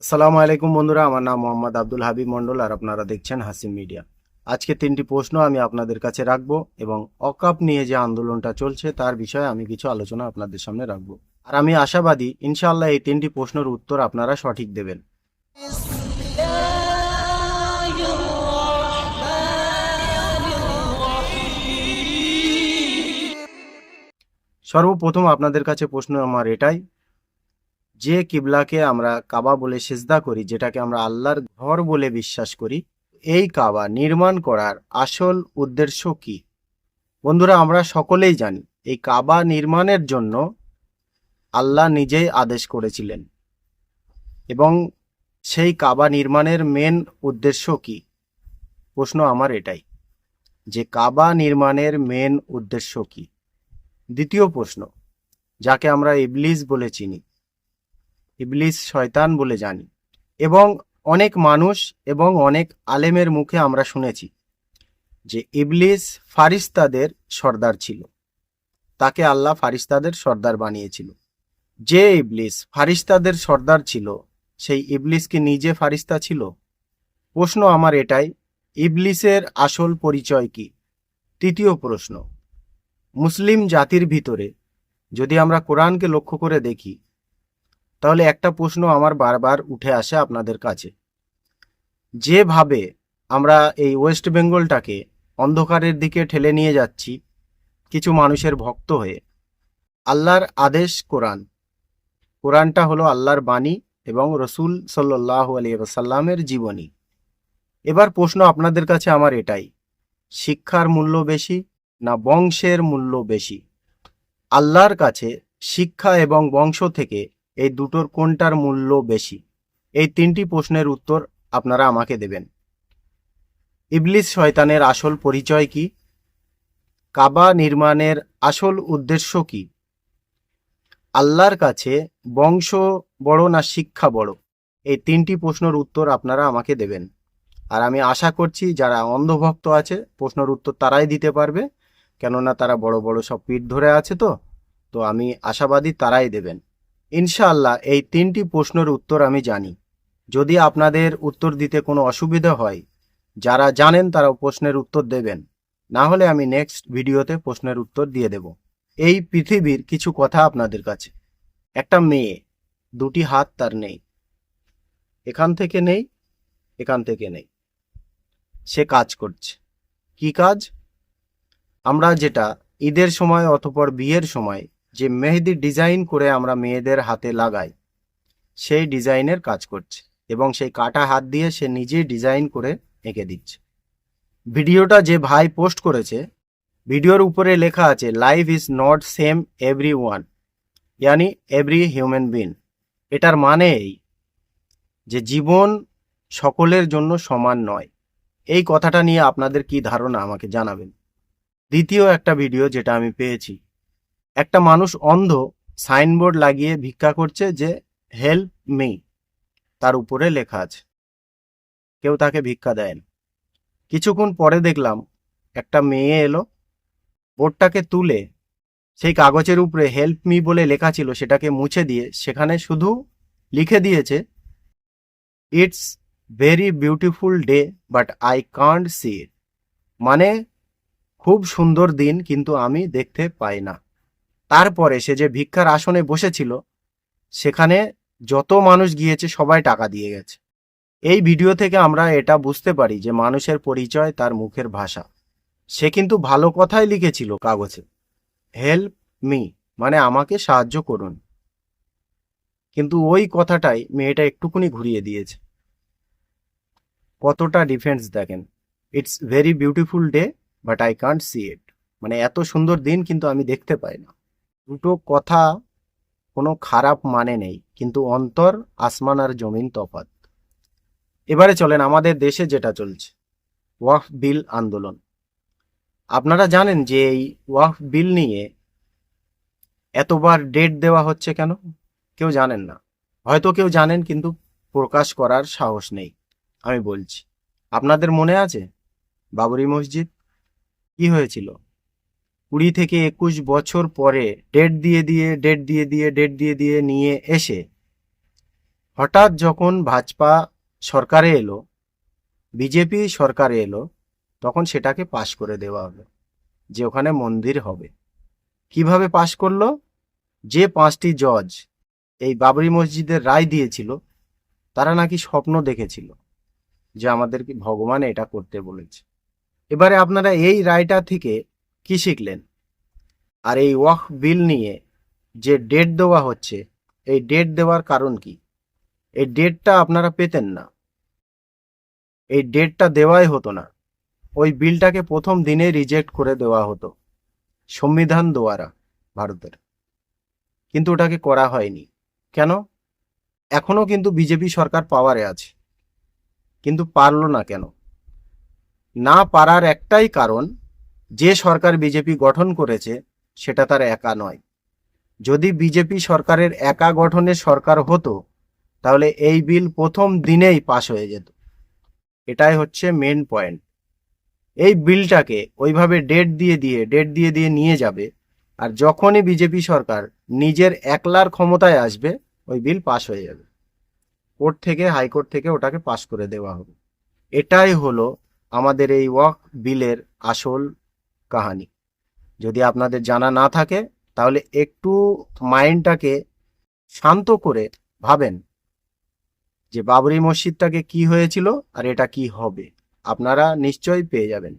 আসসালামু আলাইকুম বন্ধুরা, আমার নাম মোহাম্মদ আব্দুল হাবিব মন্ডল আর আপনারা দেখছেন হাসিম মিডিয়া। আজকে তিনটি প্রশ্ন আমি আপনাদের কাছে রাখবো এবং অকাপ নিয়ে যে আন্দোলনটা চলছে তার বিষয়ে আমি কিছু আলোচনা আপনাদের সামনে রাখবো। আর আমি আশাবাদী ইনশাআল্লাহ এই তিনটি প্রশ্নের উত্তর আপনারা সঠিক দেবেন। সর্বপ্রথম আপনাদের কাছে প্রশ্ন আমার এটাই, যে কিবলাকে আমরা কাবা বলে সিজদা করি, যেটাকে আমরা আল্লাহর ঘর বলে বিশ্বাস করি, এই কাবা নির্মাণ করার আসল উদ্দেশ্য কি? বন্ধুরা, আমরা সকলেই জানি এই কাবা নির্মাণের জন্য আল্লাহ নিজেই আদেশ করেছিলেন এবং সেই কাবা নির্মাণের মেন উদ্দেশ্য কি? প্রশ্ন আমার এটাই যে কাবা নির্মাণের মেন উদ্দেশ্য কি। দ্বিতীয় প্রশ্ন, যাকে আমরা ইবলিস বলে চিনি, ইবলিস শয়তান বলে জানি, এবং অনেক মানুষ এবং অনেক আলেমের মুখে আমরা শুনেছি যে ইবলিস ফারিস্তাদের সর্দার ছিল, তাকে আল্লাহ ফারিস্তাদের সর্দার বানিয়েছিল। যে ইবলিস ফারিস্তাদের সর্দার ছিল, সেই ইবলিস কি নিজে ফারিস্তা ছিল? প্রশ্ন আমার এটাই, ইবলিসের আসল পরিচয় কি? তৃতীয় প্রশ্ন, মুসলিম জাতির ভিতরে যদি আমরা কোরআনকে লক্ষ্য করে দেখি, তাহলে একটা প্রশ্ন আমার বারবার উঠে আসে আপনাদের কাছে, যেভাবে আমরা এই ওয়েস্ট বেঙ্গলটাকে অন্ধকারের দিকে ঠেলে নিয়ে যাচ্ছি কিছু মানুষের ভক্ত হয়ে, আল্লাহর আদেশ কোরআন, কোরআনটা হলো আল্লাহর বাণী এবং রসুল সাল্লাল্লাহু আলাইহি ওয়াসাল্লামের জীবনী। এবার প্রশ্ন আপনাদের কাছে আমার এটাই, শিক্ষার মূল্য বেশি না বংশের মূল্য বেশি? আল্লাহর কাছে শিক্ষা এবং বংশ থেকে এই দুটোর কোনটার মূল্য বেশি? এই তিনটি প্রশ্নের উত্তর আপনারা আমাকে দেবেন। ইবলিস শয়তানের আসল পরিচয় কি? কাবা নির্মাণের আসল উদ্দেশ্য কি? আল্লাহর কাছে বংশ বড় না শিক্ষা বড়? এই তিনটি প্রশ্নের উত্তর আপনারা আমাকে দেবেন। আর আমি আশা করছি যারা অন্ধভক্ত আছে প্রশ্নের উত্তর তারাই দিতে পারবে, কেননা তারা বড় বড় সব পীঠ ধরে আছে। তো আমি আশাবাদী তারাই দেবেন ইনশাআল্লাহ। এই তিনটি প্রশ্নের উত্তর আমি জানি। যদি আপনাদের উত্তর দিতে কোনো অসুবিধা হয়, যারা জানেন তারা প্রশ্নের উত্তর দেবেন, না হলে আমি নেক্সট ভিডিওতে প্রশ্নের উত্তর দিয়ে দেব। এই পৃথিবীর কিছু কথা আপনাদের কাছে। একটা মেয়ে, দুটি হাত তার নেই, এখান থেকে নেই, এখান থেকে নেই, সে কাজ করছে। কি কাজ? আমরা যেটা ঈদের সময় অথবা বিয়ের সময় যে মেহেদি ডিজাইন করে আমরা মেয়েদের হাতে লাগাই, সেই ডিজাইনের কাজ করছে এবং সেই কাটা হাত দিয়ে সে নিজেই ডিজাইন করে এঁকে দিচ্ছে। ভিডিওটা যে ভাই পোস্ট করেছে, ভিডিওর উপরে লেখা আছে life is not same every one, ইয়ানি এভরি হিউম্যান বিং। এটার মানে এই যে জীবন সকলের জন্য সমান নয়। এই কথাটা নিয়ে আপনাদের কি ধারণা আমাকে জানাবেন। দ্বিতীয় একটা ভিডিও যেটা আমি পেয়েছি, একটা মানুষ অন্ধ সাইনবোর্ড লাগিয়ে ভিক্ষা করছে যে হেল্প মি, তার উপরে লেখা আছে, কেউ তাকে ভিক্ষা দেয় না। কিছুক্ষণ পরে দেখলাম একটা মেয়ে এলো, বোর্ডটাকে তুলে সেই কাগজের উপরে হেল্প মি বলে লেখা ছিল সেটাকে মুছে দিয়ে সেখানে শুধু লিখে দিয়েছে, it's very beautiful day but I can't see it. মানে খুব সুন্দর দিন কিন্তু আমি দেখতে পাই না। তারপরে সে যে ভিক্ষার আসনে বসেছিল সেখানে যত মানুষ গিয়েছে সবাই টাকা দিয়ে গেছে। এই ভিডিও থেকে আমরা এটা বুঝতে পারি যে মানুষের পরিচয় তার মুখের ভাষা। সে কিন্তু ভালো কথাই লিখেছিল কাগজে, হেল্প মি মানে আমাকে সাহায্য করুন, কিন্তু ওই কথাটাই মেয়েটা একটুকুনি ঘুরিয়ে দিয়েছে। কতটা ডিফারেন্স দেখেন। It's very beautiful day but I can't see it, মানে এত সুন্দর দিন কিন্তু আমি দেখতে পাই না। দুটো কথা কোনো খারাপ মানে নেই, কিন্তু অন্তর আসমান আর জমিন তফাৎ। এবারে চলেন আমাদের দেশে যেটা চলছে, ওয়াকফ বিল আন্দোলন। আপনারা জানেন যে এই ওয়াকফ বিল নিয়ে এতবার ডেট দেওয়া হচ্ছে কেন? কেউ জানেন না, হয়তো কেউ জানেন কিন্তু প্রকাশ করার সাহস নেই। আমি বলছি, আপনাদের মনে আছে বাবরি মসজিদ কি হয়েছিল? 20 থেকে 21 বছর পরে ডেট দিয়ে দিয়ে নিয়ে এসে হঠাৎ যখন ভাজপা সরকারে এলো, বিজেপি সরকারে এলো, তখন সেটাকে পাশ করে দেওয়া হলো যে ওখানে মন্দির হবে। কিভাবে পাশ করলো? যে 5টি জজ এই বাবরি মসজিদের রায় দিয়েছিল, তারা নাকি স্বপ্ন দেখেছিল যে আমাদেরকে ভগবান এটা করতে বলেছে। এবারে আপনারা এই রায়টা থেকে কি শিখলেন? আর এই ওয়াকফ বিল নিয়ে যে ডেট দেওয়া হচ্ছে, এই ডেট দেওয়ার কারণ কি? এই ডেটটা আপনারা পেতেন না, এই ডেটটা দেওয়াই হতো না। ওই বিলটাকে প্রথম দিনে রিজেক্ট করে দেওয়া হতো সংবিধান দ্বারা ভারতের, কিন্তু ওটাকে করা হয়নি। কেন? এখনো কিন্তু বিজেপি সরকার পাওয়ারে আছে, কিন্তু পারলো না কেন? না পারার একটাই কারণ, যে সরকার বিজেপি গঠন করেছে সেটা তার একা নয়। যদি বিজেপি সরকারের একা গঠনের সরকার হতো, তাহলে এই বিল প্রথম দিনেই পাশ হয়ে যেত। এটাই হচ্ছে মেন পয়েন্ট। এই বিলটাকে ওইভাবে ডেট দিয়ে দিয়ে নিয়ে যাবে, আর যখনই বিজেপি সরকার নিজের একলার ক্ষমতায় আসবে, ওই বিল পাশ হয়ে যাবে। কোর্ট থেকে, হাইকোর্ট থেকে ওটাকে পাশ করে দেওয়া হবে। এটাই হলো আমাদের এই ওয়াকফ বিলের আসল কাহানি। যদি আপনাদের জানা না থাকে, তাহলে একটু মাইন্ডটাকে শান্ত করে ভাবেন যে বাবরি মসজিদটাকে কি হয়েছিল আর এটা কি হবে, আপনারা নিশ্চয়ই পেয়ে যাবেন।